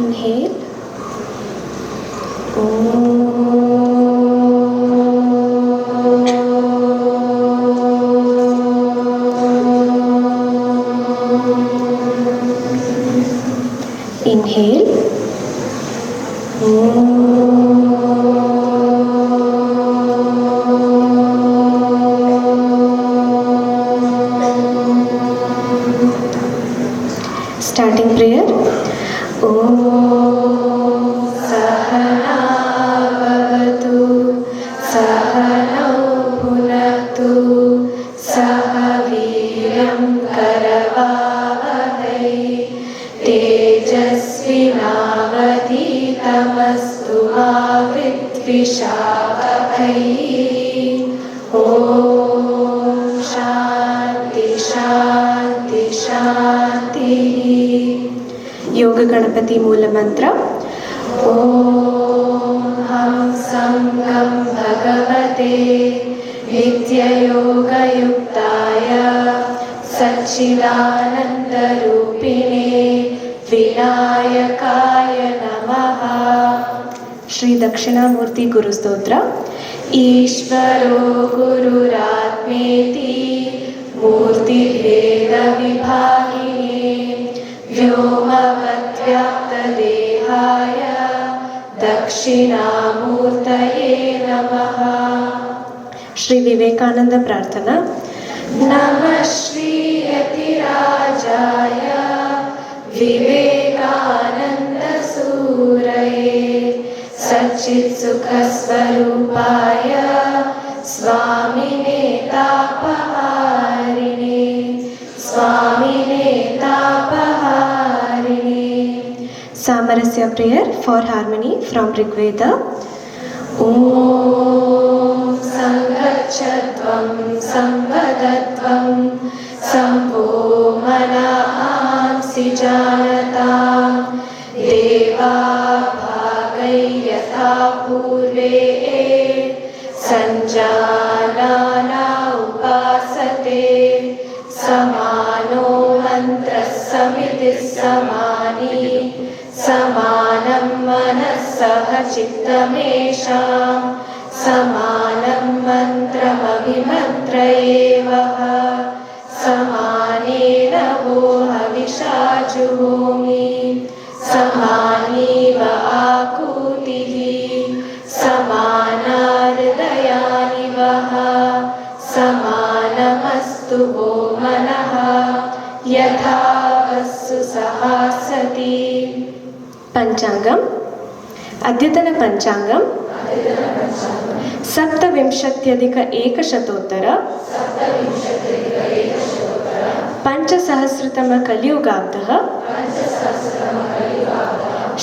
Inhale. Inhale. Starting prayer. Om Sahana Bhavatu Sahanau Bhunaktu Sahaviryam Karavavahai Tejasvinavadhitamastu ma vidvishavahai. Om Shanti Shanti Shanti. ಯೋಗ ಗಣಪತಿ ಮೂಲ ಮಂತ್ರ. ಓಂ ಹಂ ಸಂಗಂ ಭಗವತೆ ನಿತ್ಯಯೋಗಯುಕ್ತಾಯ ಸಚ್ಚಿದಾನಂದರೂಪಿಣೇ ವಿನಾಯಕಾಯ ನಮಃ. ಶ್ರೀ ದಕ್ಷಿಣಾಮೂರ್ತಿ ಗುರುಸ್ತೋತ್ರ. ಈಶ್ವರೋ ಗುರುರಾತ್ಮೇತಿ ಮೂರ್ತಿಭೇದ ವಿಭಾಗಿನೇ ವ್ಯೋಮವದ್ವ್ಯಾಪ್ತದೇಹಾಯ ದಕ್ಷಿಣಾಮೂರ್ತಯೇ ನಮಃ. ಶ್ರೀ ವಿವೇಕಾನಂದ ಪ್ರಾರ್ಥನಾ. ನಮಃ ಶ್ರೀ ಯತಿರಾಜಾಯ ವಿವೇಕಾನಂದ ಸೂರಯೇ ಸಚ್ಚಿತ್ ಸುಖ ಸ್ವರೂಪಾಯ ಸ್ವಾಮಿನೇ ತಾಪಹಾರಿಣೇ ಸ್ವಾಮಿನೇ ತಾಪಹಾರಿಣೇ. ಸಾಮರಸ್ಯ prayer for harmony from Rigveda. ಓಂ ಸಂಗಚ್ಛತ್ವಂ ಸಂವದತ್ವಂ ಸಂಭೋ ಮನಃಸಿ ಜಾನತಾಂ ದೇವಾ ಭಾಗೈ ಯಥಾ ಪೂರ್ವೇ ಸಂಜಾನನಾ ಉಪಾಸತೆ ಸಮಾನೋ ಮಂತ್ರಃ ಸಮಿತಿಃ ಸಮಾನಿ ಸಮಾನಂ ಮನಸ್ಸಃ ಚಿತ್ತಮೇಷಾಂ ಸಮಾನಂ ಮಂತ್ರಮಭಿಮಂತ್ರಯೇವಃ ಸಮಾನೇನ ವೋ ಹವಿಷಾ ಜುಹೋಮಿ ಸಮಾನೀವ ಆಕೂತಿಃ ಸಮಾನಾ ಹೃದಯಾನಿ ವಃ ಸಮಾನಮಸ್ತು ವೋ ಮನಃ ಯಥಾ ವಸ್ಸು ಸಹಾಸತಿ. ಪಂಚಾಂಗಂ. ಅದ್ಯತನ ಪಂಚಾಂಗಂ ಸಪ್ತವಿಂಶತ್ಯಧಿಕ ಏಕಶತೋತ್ತರ ಪಂಚಸಹಸ್ರತಮ ಕಲಿಯುಗಾಬ್ಧಃ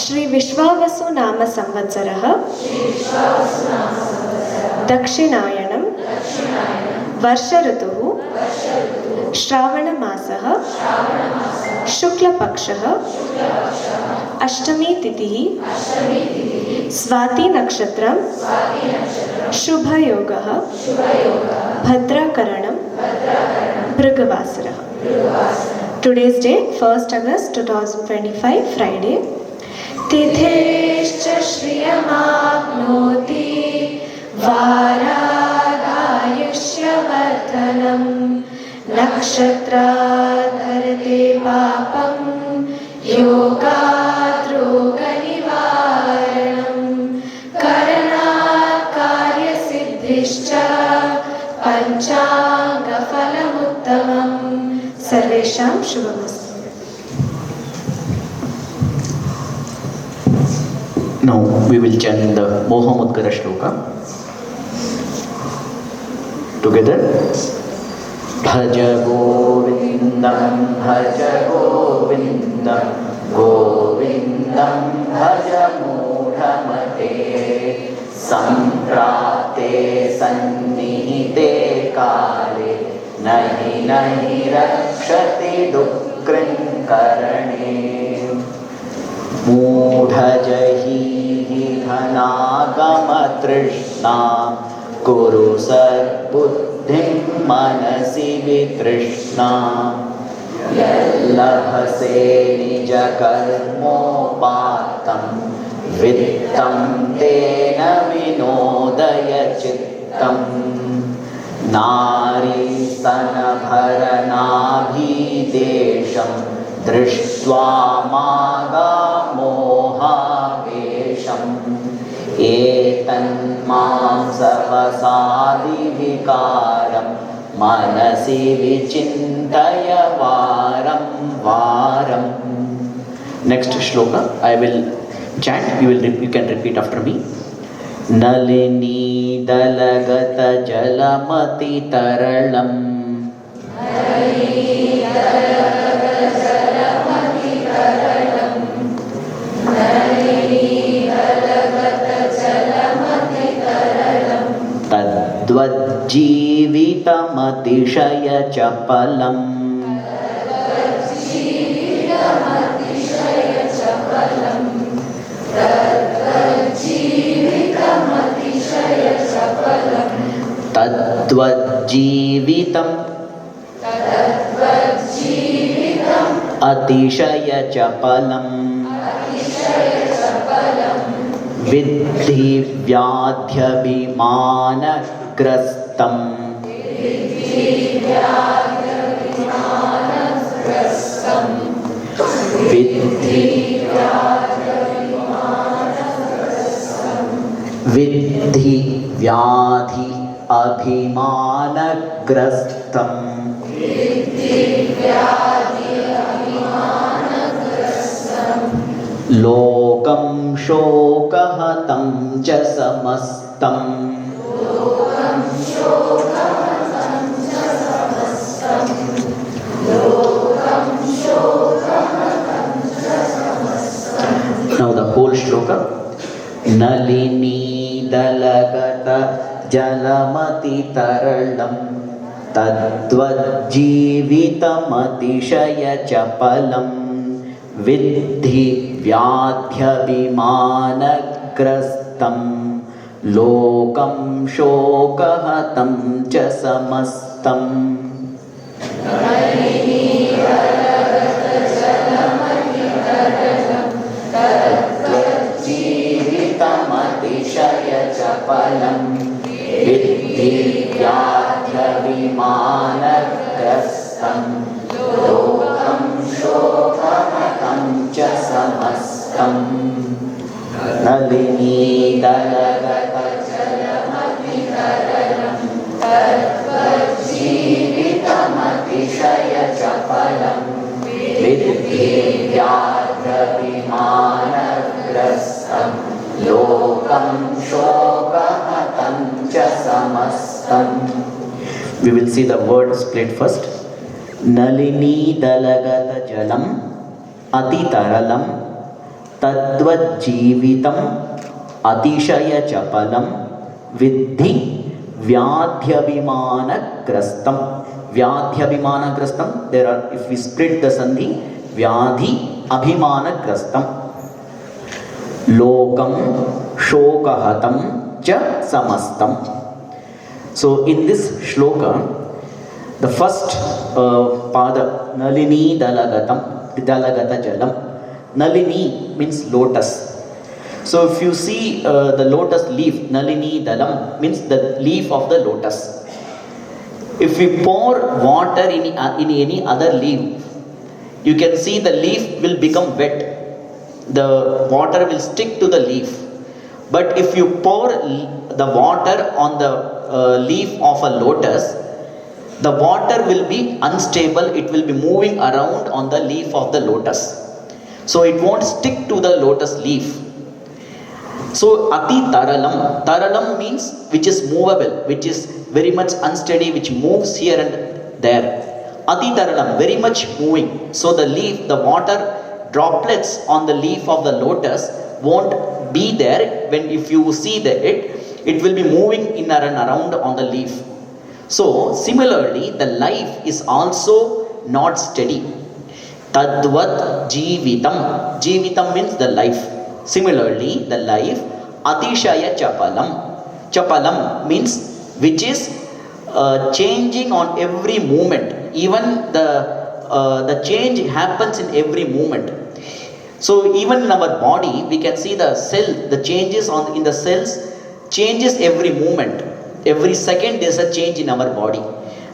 ಶ್ರೀ ವಿಶ್ವಾವಸು ನಾಮ ಸಂವತ್ಸರಃ ದಕ್ಷಿಣಾಯನಂ ವರ್ಷ ಋತುಃ ಶ್ರಾವಣ ಮಾಸಃ ಶುಕ್ಲಪಕ್ಷಃ ಅಷ್ಟಮಿ ತಿಥಿಃ Swati ನಕ್ಷತ್ರಂ ಶುಭಯೋಗಃ ಭದ್ರಾಕರಣಂ ಭೃಗವಾಸರಃ. Today's date 1st August 2025 Friday. तिथेश्च श्रियमाप्नोति वारागायुष्यवर्धनम् नक्षत्राधरते पापं योगात् रोगनिवारणम् करणात् कार्यसिद्धिश्च पञ्चाङ्गफलमुत्तमम्. सर्वेषां शुभमस्तु. Now we will chant the Mohamudgara Shloka together. Bhaja Govindam Bhaja Govindam Govindam Bhaja Mudhamate Samprate Sannihite Kale Nahi Nahi Rakshati Dukrin Karane मूढ़जहि धनागमतृष्णा कुरु सद्बुद्धिं मनसि वितृष्णा लभसे निजकर्मोपात्तं वित्तं तेन विनोदय चित्तम् नारीस्तनभरनाभिदेशं दृष्ट्वा मागामोहावेशम् एतन्मांसवसादिविकारं मनसि विचिन्तय वारं वारम्. Next shloka I will chant, you can repeat after me. Nalini दलगत जलमति तरलम् तद्वज्जीवितमतिशय चपलम् तद्वज्जीवितम् अतिशय चपलम् विद्धि व्याध्यभिमानग्रस्तम् विद्धि व्याधि अभिमानग्रस्तम् लोकं शोकहतं च समस्तम् Now the whole shloka. Nalini दलगत जलमति तरलम् तद्वज्जीवितमतिशय चपलम् विद्धि व्याध्यभिमानग्रस्तम् लोकं शोकहतं च समस्तम्. तद्वज्जीवितमतिशय चपलम् विद्धि व्याध्यभिमानग्रस्तम् लोकं शोकहतं च समस्तम्. नलिनी दलगत जलमति तरलम् तद्वज्जीवितमतिशय चपलम् विद्धि व्याध्यभिमानग्रस्तम् लोकं शोकहतं च समस्तम्. We will see the word split first. Nalini दलगत जलम अतितरलम तद्वज्जीवितम अतिशय चपलम विद्धि व्याध्यभिमानग्रस्तम. व्याध्यभिमानग्रस्तम, there are, if we split the sandhi, व्याधि अभिमानग्रस्तम लोकम शोकहतं च समस्तम. So in this shloka, the first pada nalini dalagata jalam. Nalini means lotus. So if you see the lotus leaf, nalini dalam means the leaf of the lotus. If we pour water in any other leaf, you can see the leaf will become wet. The water will stick to the leaf. But if you pour the water on the leaf of a lotus, the water will be unstable. It will be moving around on the leaf of the lotus. So it won't stick to the lotus leaf. So ati taralam. Taralam means which is movable, which is very much unsteady, which moves here and there. Ati taralam, very much moving. So the leaf, the water droplets on the leaf of the lotus won't be there. When if you see it will be moving in and around on the leaf. So similarly, the life is also not steady. Tadvat jeevitam. Jeevitam means the life. Similarly, the life atishaya chapalam. Chapalam means which is changing on every moment. Even the the change happens in every moment. So even in our body, we can see the cell, the changes in the cells changes every moment. Every second there's a change in our body.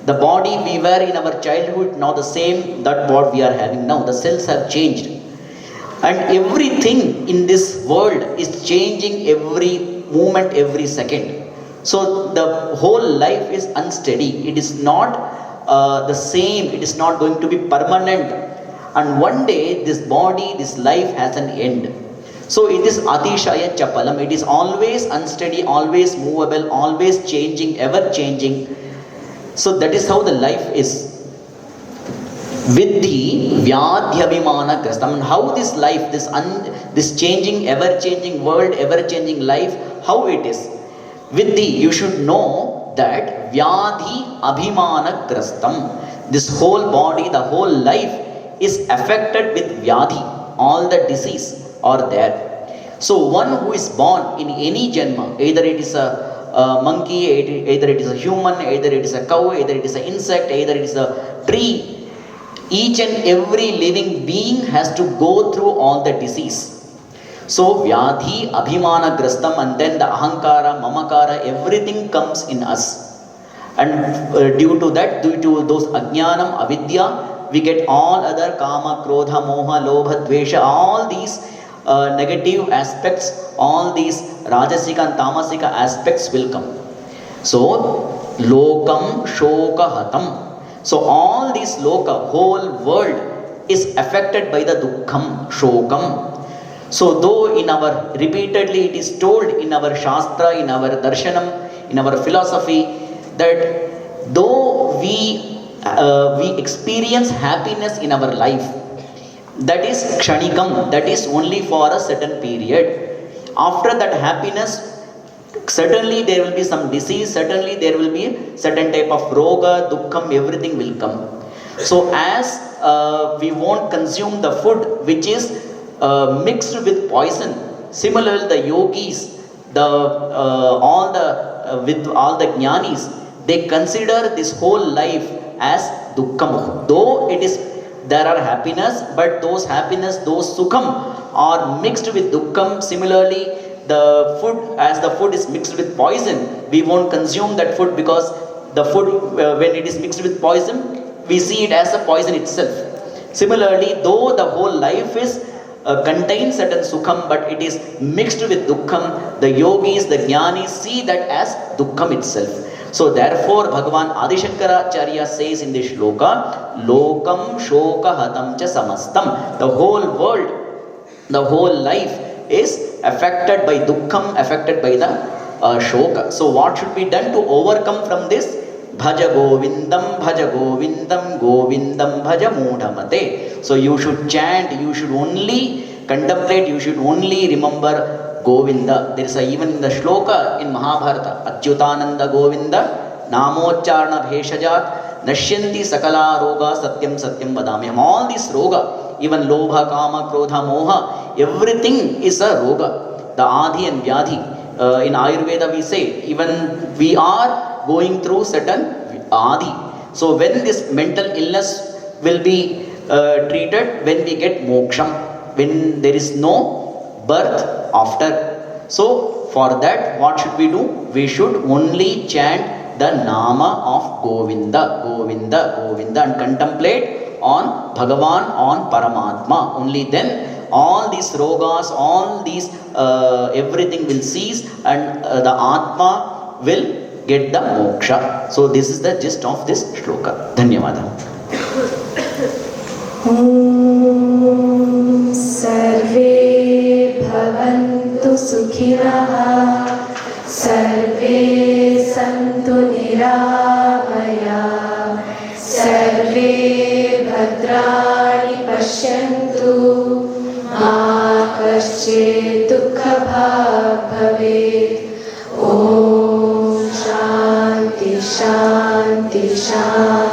The body we were in our childhood, now the same that what we are having now. The cells have changed. And everything in this world is changing every moment, every second. So the whole life is unsteady. It is not the same. It is not going to be permanent. And one day this body, this life has an end. So it is atishaya chapalam. It is always unsteady, always movable, always changing, ever changing. So that is how the life is. Vidhi vyadhyabhimana grastam. How this life, this changing, ever changing world, ever changing life, how it is. Vidhi, you should know that vyadhi abhimana grastam. This whole body, the whole life is affected with vyadhi. All the disease are there. So one who is born in any janma, either it is a monkey, either it is a human, either it is a cow, either it is an insect, either it is a tree, each and every living being has to go through all the disease. So vyadhi abhimana grastam, and then the ahankara, mamakara, everything comes in us. And due to that, due to those ajnanam, avidya, we get all other kama, krodha, moha, lobha, dvesha, all these negative aspects, all these rajasika and tamasika aspects will come. So lokam shoka hatam. So all this loka, whole world is affected by the dukkham, shokam. So though in our, repeatedly it is told in our shastra, in our darshanam, in our philosophy, that though we experience happiness in our life, that is kshanikam, that is only for a certain period. After that happiness, certainly there will be some disease, certainly there will be certain type of roga, dukkham, everything will come. So as we won't consume the food which is mixed with poison, similarly the yogis, with all the jnanis, they consider this whole life as dukkham. Though it is, there are happiness, but those happiness, those sukham are mixed with dukkham. Similarly, the food, as the food is mixed with poison, we won't consume that food, because the food, when it is mixed with poison, we see it as a poison itself. Similarly, though the whole life is contains certain sukham, but it is mixed with dukkham, the yogis, the jnanis see that as dukkham itself. So therefore Bhagavan Adishankaracharya says in this shloka, lokam shoka hatam cha samastam. The whole world, the whole life is affected by dukkham, affected by the shoka. So what should be done to overcome from this? Bhaja govindam, govindam bhaja mudhamate. So you should chant, you should only contemplate, you should only remember Govinda. There is even in the shloka in Mahabharata, Achyutananda Govinda namocharna bheshajat nashyanti sakala roga satyam satyam vadamyam. All this roga, even lobha, kama, krodha, moha, everything is a roga. The adi and vyadhi. In Ayurveda we say, even we are going through certain adi. So when this mental illness will be treated, when we get moksham, when there is no birth after. So for that, what should we do? We should only chant the nama of Govinda, Govinda, Govinda, and contemplate on Bhagavan, on Paramatma. Only then all these rogas, all these everything will cease, and the Atma will get the moksha. So this is the gist of this shloka. Dhanyavada. Sarve bhavantu sukhinah, sarve santu nirabhayah, sarve bhadrani pashyantu, ma kaschid dukkha bhag bhavet. Om Shanti Shanti Shanti.